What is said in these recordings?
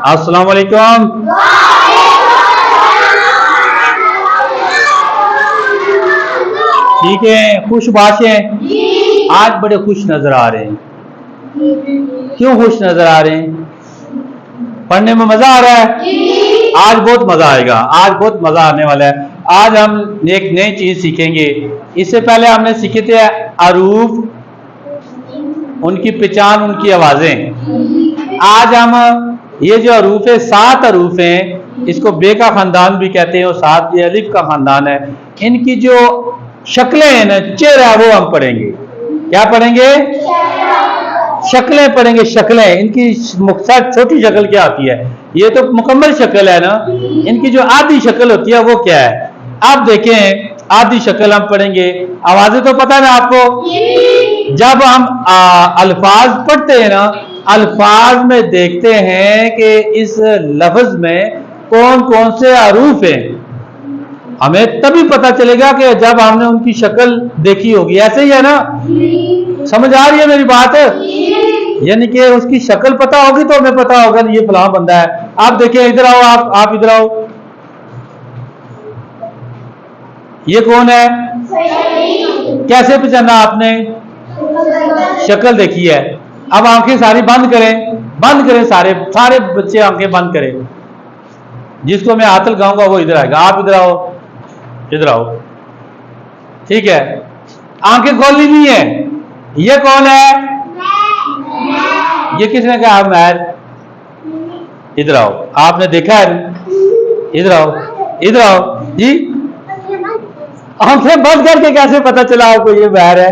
अस्सलाम वालेकुम। ठीक है, खुशबाश हैं। आज बड़े खुश नजर आ रहे हैं। क्यों खुश नजर आ रहे हैं? पढ़ने में मजा आ रहा है? आज बहुत मजा आएगा, आज बहुत मजा आने वाला है। आज हम एक नई चीज सीखेंगे। इससे पहले हमने सीखे थे अरूफ, उनकी पहचान, उनकी आवाजें। आज हम ये जो अरूफ है, 7 अरूफ हैं, इसको बे का खानदान भी कहते हैं और 7 ये अलिफ का खानदान है। इनकी जो शक्लें हैं ना, चेहरा, वो हम पढ़ेंगे। क्या पढ़ेंगे? शक्लें पढ़ेंगे, शक्लें। इनकी छोटी शक्ल क्या होती है? ये तो मुकम्मल शक्ल है ना। इनकी जो आधी शक्ल होती है वो क्या है? आप देखें, आधी शक्ल हम पढ़ेंगे। आवाजें तो पता है ना आपको? जब हम अल्फाज पढ़ते हैं ना, अल्फाज में देखते हैं कि इस लफ्ज में कौन कौन से अरूफ हैं, हमें तभी पता चलेगा कि जब हमने उनकी शक्ल देखी होगी। ऐसे ही है ना? समझ आ रही है मेरी बात? यानी कि उसकी शक्ल पता होगी तो हमें पता होगा ये फलां बंदा है। आप देखिए, इधर आओ, आप इधर आओ। ये कौन है? कैसे पहचाना आपने? शक्ल देखी है। अब आंखें सारी बंद करें, बंद करें, सारे सारे बच्चे आंखें बंद करें। जिसको मैं हाथ लगाऊंगा वो इधर आएगा। आप इधर आओ, इधर आओ। ठीक है, आंखें खोलनी नहीं है। ये कौन है? ये किसने कहा? मैं। इधर आओ, आपने देखा है? इधर आओ, इधर आओ जी। आंखें बंद करके कैसे पता चला आपको ये बहर है?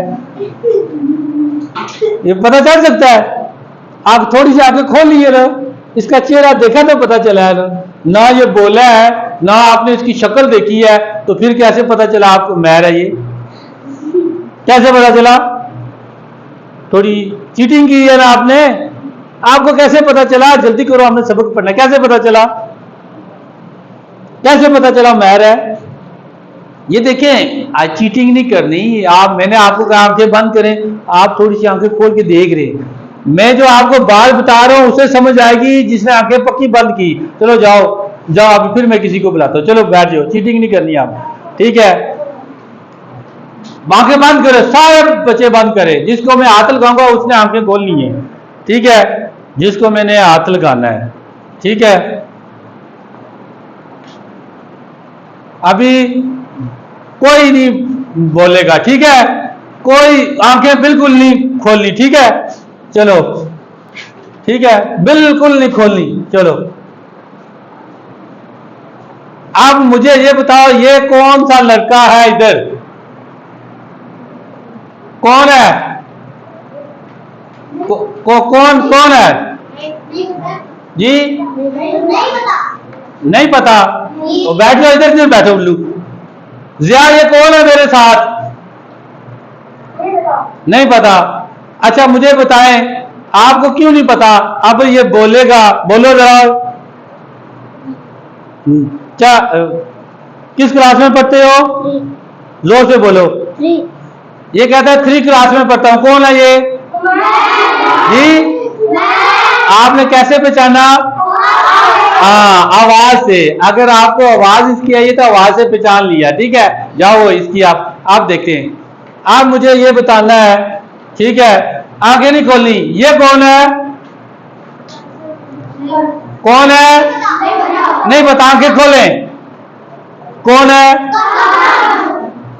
ये पता चल सकता है? आप थोड़ी सी आंखें खोल लिए ना, इसका चेहरा देखा तो पता चला है ना ये बोला है ना आपने इसकी शक्ल देखी है, तो फिर कैसे पता चला आपको महर है? ये कैसे पता चला? थोड़ी चीटिंग की है ना आपने। आपको कैसे पता चला? जल्दी करो, हमने सबक पढ़ना। कैसे पता चला? कैसे पता चला महर है? ये देखें, आज चीटिंग नहीं करनी। मैंने आपको कहा आंखें बंद करें, आप थोड़ी सी आंखें खोल के देख रहे हैं। मैं जो आपको बात बता रहा हूं उसे समझ आएगी जिसने आंखें पक्की बंद की। चलो जाओ जाओ, अभी फिर मैं किसी को बुलाता हूं। चलो बैठ जाओ, चीटिंग नहीं करनी आप, ठीक है? आंखें बंद करें, सारे बच्चे बंद करें। जिसको मैं हाथ लगाऊंगा उसने आंखें खोलनी है, ठीक है? जिसको मैंने हाथ लगाना है, ठीक है? अभी कोई नहीं बोलेगा, ठीक है? कोई आंखें बिल्कुल नहीं खोलनी, ठीक है? चलो, ठीक है, बिल्कुल नहीं खोलनी। चलो, अब मुझे ये बताओ, ये कौन सा लड़का है इधर? कौन है? कौन कौन है जी? नहीं पता? तो बैठ जाओ, इधर क्यों बैठो उल्लू? जिया, ये कौन है मेरे साथ? नहीं पता? अच्छा मुझे बताएं, आपको क्यों नहीं पता? अब ये बोलेगा, बोलो जरा। क्या किस क्लास में पढ़ते हो? जोर से बोलो। ये कहता है 3 क्लास में पढ़ता हूं। कौन है ये जी? आपने कैसे पहचाना? हाँ, आवाज से। अगर आपको आवाज इसकी आई तो आवाज से पहचान लिया, ठीक है? जाओ इसकी आप देखें। आप मुझे ये बताना है, ठीक है? आंखें नहीं खोलनी। ये कौन है? कौन है? नहीं पता? आंखें खोलें। कौन है?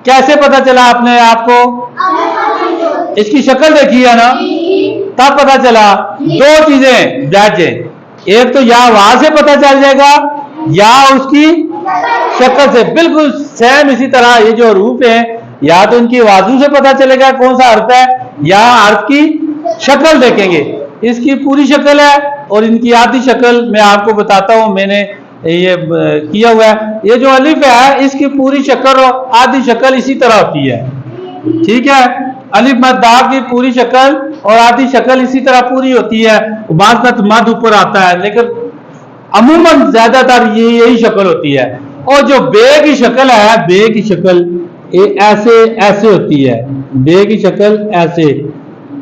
कैसे पता चला आपने? आपको इसकी शक्ल देखी है ना, तब पता चला। 2 चीजें जायज, एक तो या आवाज से पता चल जाएगा या उसकी शक्ल से। बिल्कुल सेम इसी तरह ये जो रूप है, या तो इनकी आवाजों से पता चलेगा कौन सा हर्फ है, या हर्फ की शक्ल देखेंगे। इसकी पूरी शक्ल है और इनकी आधी शक्ल मैं आपको बताता हूं, मैंने ये किया हुआ है। ये जो अलिफ है, इसकी पूरी शक्ल और आधी शक्ल इसी तरह होती है, ठीक है? अलिफ मद्दा की पूरी शक्ल और आधी शक्ल इसी तरह पूरी होती है। बाद में मद ऊपर आता है, लेकिन अमूमन ज्यादातर यही शक्ल होती है। और जो बे की शक्ल है, बे की शक्ल ऐसे ऐसे होती है। बे की शक्ल ऐसे,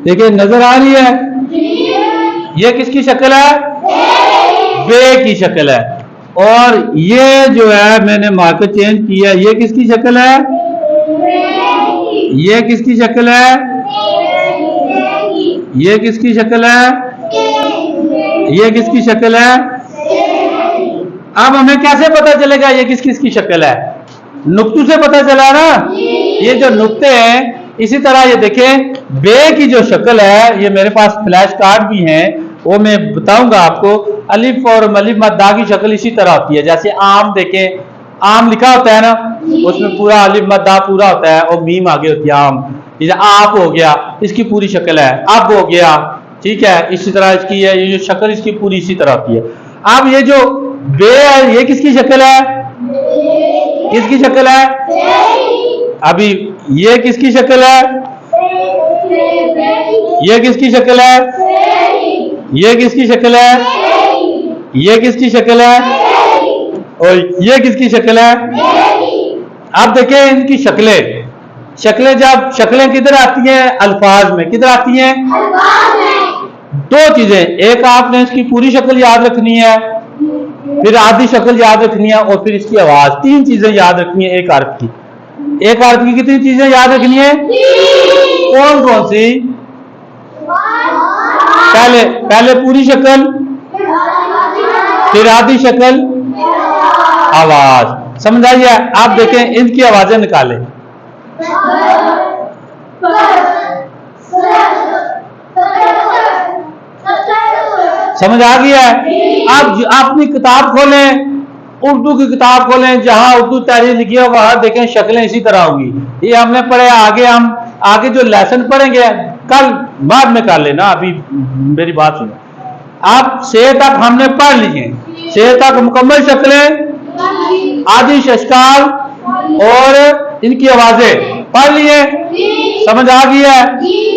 देखिए नजर आ रही है? ये किसकी शक्ल है? बे की शक्ल है। और ये जो है मैंने मार्कर चेंज किया, ये किसकी शक्ल है? ये किसकी शक्ल है? ये किसकी शक्ल है? ये किसकी शक्ल है? अब हमें कैसे पता चलेगा ये किस किस की शक्ल है? नुक्तों से पता चला ना। ये जो नुक्ते हैं, इसी तरह ये देखें बे की जो शक्ल है, ये मेरे पास फ्लैश कार्ड भी हैं, वो मैं बताऊंगा आपको। अलिफ और मलिफ मद्दा की शक्ल इसी तरह होती है। जैसे आम देखें, आम लिखा होता है ना, उसमें पूरा अलिफ मद्दा पूरा होता है और मीम आगे होती है आम। जैसे आप हो गया, इसकी पूरी शक्ल है। अब हो गया, ठीक है, इसी तरह इसकी है, ये जो शक्ल इसकी पूरी इसी तरह होती है। अब ये जो बे है, ये किसकी शक्ल है? किसकी शक्ल है? अभी ये किसकी शक्ल है? ये किसकी शक्ल है? ये किसकी शक्ल है? ये किसकी शक्ल है? और ये किसकी शक्ल है? आप देखें इनकी शक्लें, जब शक्लें किधर आती हैं? अल्फाज में। किधर आती हैं? दो चीजें, एक आपने इसकी पूरी शक्ल याद रखनी है, फिर आधी शक्ल याद रखनी है, और फिर इसकी आवाज। तीन चीजें याद रखनी है एक हर्फ की। एक हर्फ की कितनी चीजें याद रखनी है? कौन कौन सी? पहले पूरी शक्ल, फिर आधी शक्ल, आवाज। समझ आई है? आप देखें इनकी आवाजें निकालें। समझ आ गया है? आप अपनी किताब खोलें, उर्दू की किताब खोलें, जहां उर्दू तहरीर लिखी है वहां देखें शक्लें इसी तरह होंगी। ये हमने पढ़े, आगे हम आगे जो लेसन पढ़ेंगे कल बाद में कर लेना। अभी मेरी बात सुनो, आप से तक हमने पढ़ लिए, से तक मुकम्मल शक्लें, आदि शशकाल और इनकी आवाजें पढ़ लिए। समझ आ गया है?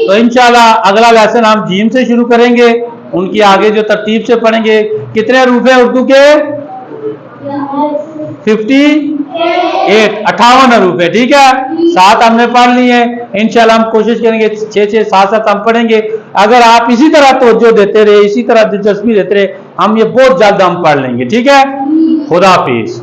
तो इंशाल्लाह अगला लेसन हम जीम से शुरू करेंगे, उनकी आगे जो तरतीब से पढ़ेंगे। कितने हरूफ है उर्दू के? 58, 58 हरूफ है। ठीक है, 7 हमने पढ़ लिए हैं। इंशाल्लाह हम कोशिश करेंगे 6-6, 7-7 हम पढ़ेंगे। अगर आप इसी तरह तवज्जो देते रहे, इसी तरह दिलचस्पी देते रहे, हम ये बहुत जल्द हम पढ़ लेंगे। ठीक है, खुदा हाफिज।